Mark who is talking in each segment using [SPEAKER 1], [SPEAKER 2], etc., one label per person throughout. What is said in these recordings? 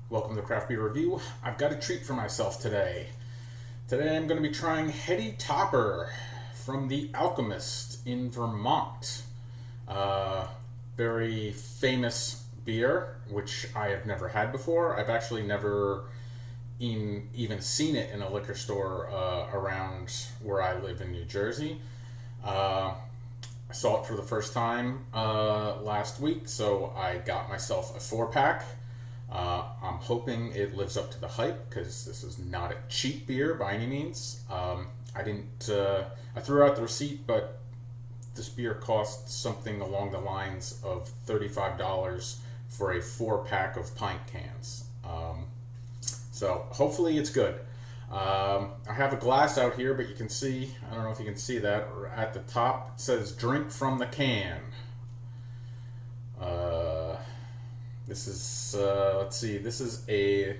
[SPEAKER 1] Welcome to Craft Beer Review. I've got a treat for myself today. Today I'm going to be trying Heady Topper from The Alchemist in Vermont. Uh, Very famous beer, which I have never had before. I've actually never even seen it in a liquor store around where I live in New Jersey. Uh, I saw it for the first time last week, so I got myself a 4 pack. I'm hoping it lives up to the hype because this is not a cheap beer by any means. I didn't. I threw out the receipt, but this beer cost something along the lines of $35 for a 4 pack of pint cans. So hopefully it's good. I have a glass out here, but you can see, I don't know if you can see that, at the top it says drink from the can. This is, let's see, this is a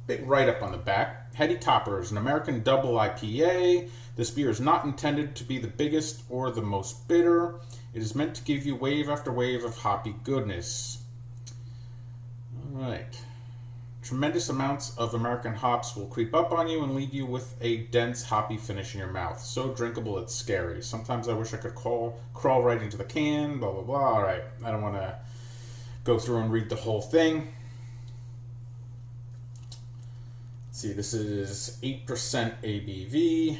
[SPEAKER 1] big write up on the back. Heady Topper is an American double IPA. This beer is not intended to be the biggest or the most bitter. It is meant to give you wave after wave of hoppy goodness. Alright. Tremendous amounts of American hops will creep up on you and leave you with a dense, hoppy finish in your mouth. So drinkable it's scary. Sometimes I wish I could crawl right into the can, blah, blah, blah. Alright, I don't want to go through and read the whole thing. Let's see, this is 8% ABV.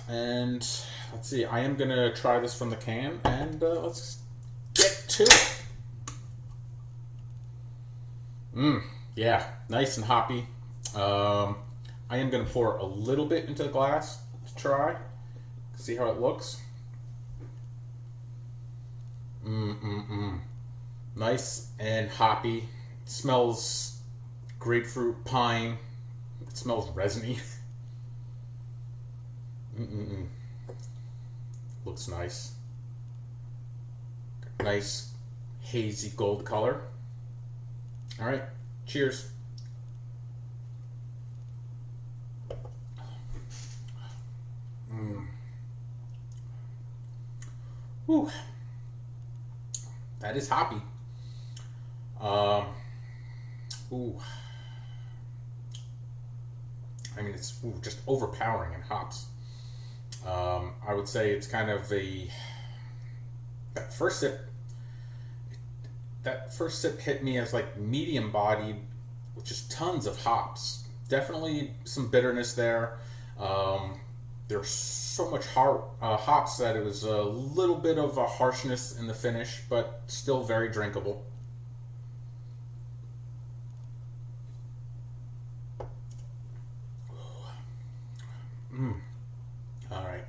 [SPEAKER 1] And let's see, I am going to try this from the can, and let's get to it. Yeah, nice and hoppy. I am going to pour a little bit into the glass to try, see how it looks. Nice and hoppy. It smells grapefruit, pine. It smells resiny. Looks nice. Nice hazy gold color. All right, cheers. Whew. That is hoppy. Ooh. I mean, it's just overpowering in hops. I would say it's kind of that first sip. That first sip hit me as like medium bodied, with just tons of hops. Definitely some bitterness there. There's so much hops that it was a little bit of a harshness in the finish, but still very drinkable. All right.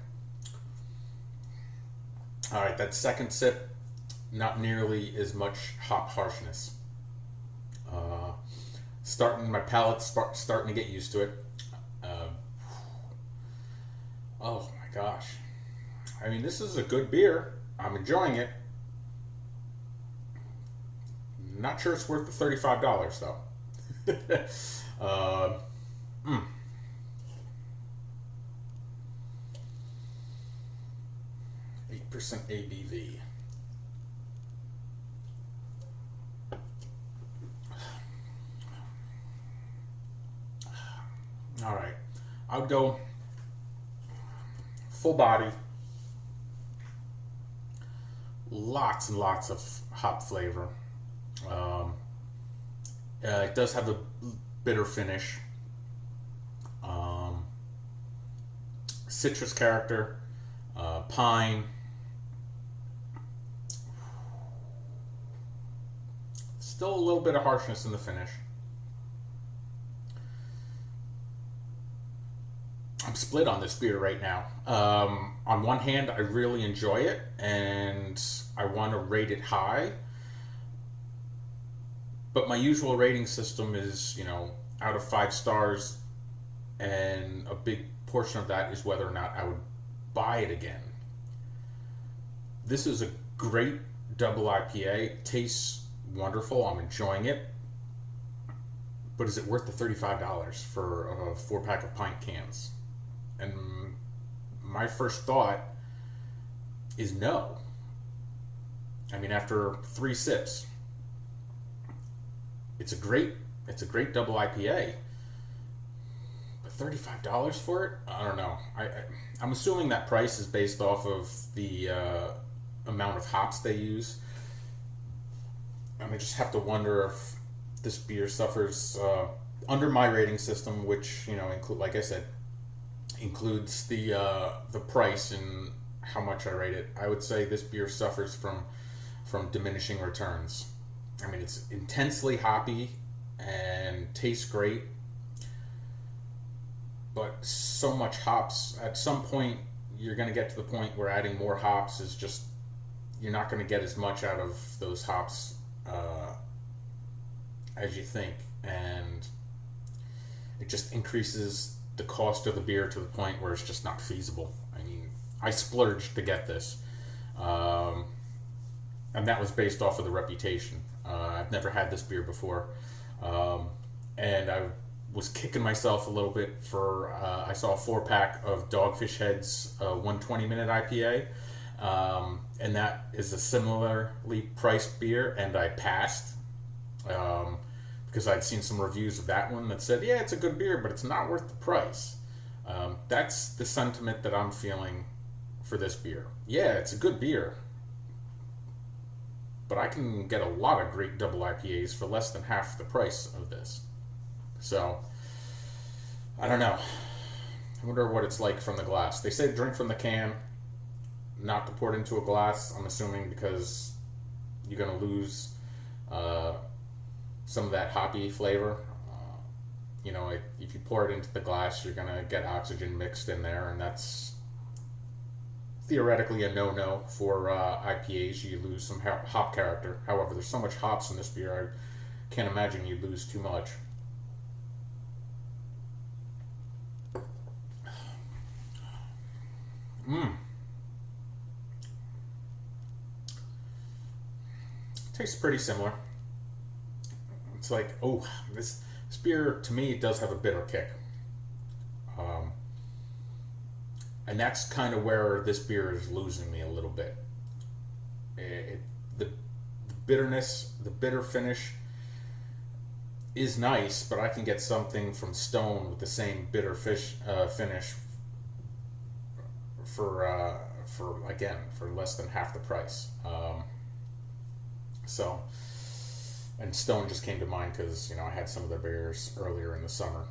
[SPEAKER 1] All right, that second sip, not nearly as much hop harshness. Uh, My palate's starting to get used to it. Uh, oh my gosh. I mean, this is a good beer. I'm enjoying it. Not sure it's worth the $35 though. uh, mm. 8% ABV. All right, I would go full body, lots and lots of hop flavor. Um, it does have a bitter finish, um, citrus character, pine. Still a little bit of harshness in the finish. I'm split on this beer right now. On one hand, I really enjoy it and I want to rate it high. But my usual rating system is, out of 5 stars, and a big portion of that is whether or not I would buy it again. This is a great double IPA. It tastes wonderful. I'm enjoying it. But is it worth the $35 for a 4 pack of pint cans? And my first thought is no. I mean, after 3 sips, it's a great double IPA. But $35 for it? I don't know. I'm assuming that price is based off of the amount of hops they use. And I just have to wonder if this beer suffers under my rating system, which like I said, includes the price and how much I rate it. I would say this beer suffers from diminishing returns. I mean, it's intensely hoppy and tastes great, but so much hops. At some point, you're going to get to the point where adding more hops is just, you're not going to get as much out of those hops as you think, and it just increases the cost of the beer to the point where it's just not feasible. I mean, I splurged to get this, and that was based off of the reputation. I've never had this beer before, and I was kicking myself a little bit for I saw a 4-pack of Dogfish Head's 120-minute IPA, and that is a similarly priced beer, and I passed because I'd seen some reviews of that one that said, yeah, it's a good beer, but it's not worth the price. That's the sentiment that I'm feeling for this beer. Yeah, it's a good beer, but I can get a lot of great double IPAs for less than half the price of this. So, I don't know. I wonder what it's like from the glass. They say drink from the can, not to pour it into a glass. I'm assuming because you're going to lose some of that hoppy flavor. If you pour it into the glass, you're going to get oxygen mixed in there, and that's theoretically a no-no for IPAs. You lose some hop character. However, there's so much hops in this beer, I can't imagine you'd lose too much. Tastes pretty similar. It's like, oh, this beer to me does have a bitter kick. And that's kind of where this beer is losing me a little bit. The bitterness, the bitter finish is nice, but I can get something from Stone with the same bitter finish for less than half the price. And Stone just came to mind because I had some of their beers earlier in the summer.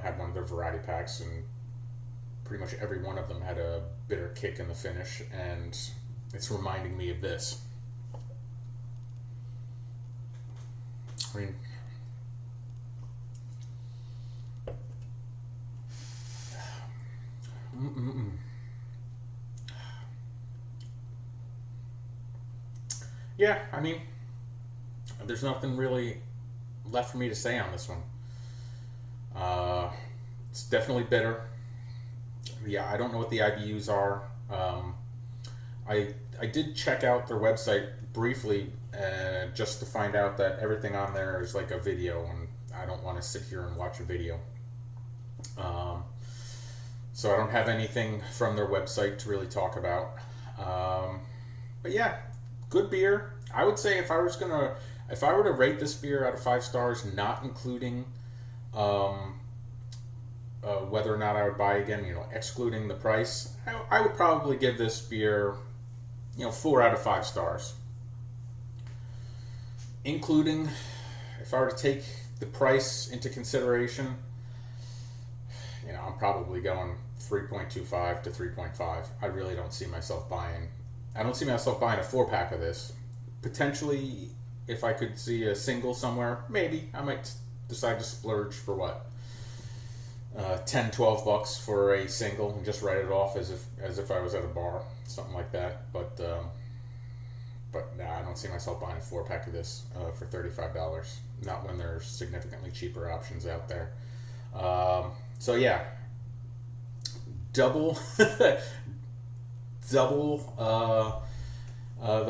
[SPEAKER 1] Had one of their variety packs, and pretty much every one of them had a bitter kick in the finish, and it's reminding me of this. I mean, yeah, I mean, there's nothing really left for me to say on this one. It's definitely bitter. Yeah, I don't know what the IBUs are. I did check out their website briefly just to find out that everything on there is like a video, and I don't want to sit here and watch a video. So I don't have anything from their website to really talk about. But yeah, good beer. I would say if I were to rate this beer out of 5 stars, not including whether or not I would buy again, excluding the price, I would probably give this beer, 4 out of 5 stars. Including, if I were to take the price into consideration, I'm probably going 3.25 to 3.5. I really don't see myself buying. I don't see myself buying a 4-pack of this. Potentially, if I could see a single somewhere, maybe I might decide to splurge for what, $10-12 for a single and just write it off as if I was at a bar, something like that. But nah, I don't see myself buying a 4-pack of this for $35. Not when there's significantly cheaper options out there. So yeah, double the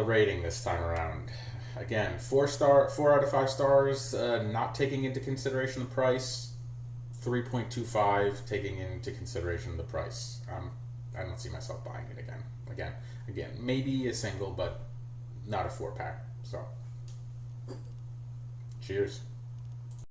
[SPEAKER 1] rating this time around. Again, 4 out of 5 stars, not taking into consideration the price. 3.25 taking into consideration the price. I don't see myself buying it again. Again, maybe a single, but not a 4-pack. So, cheers.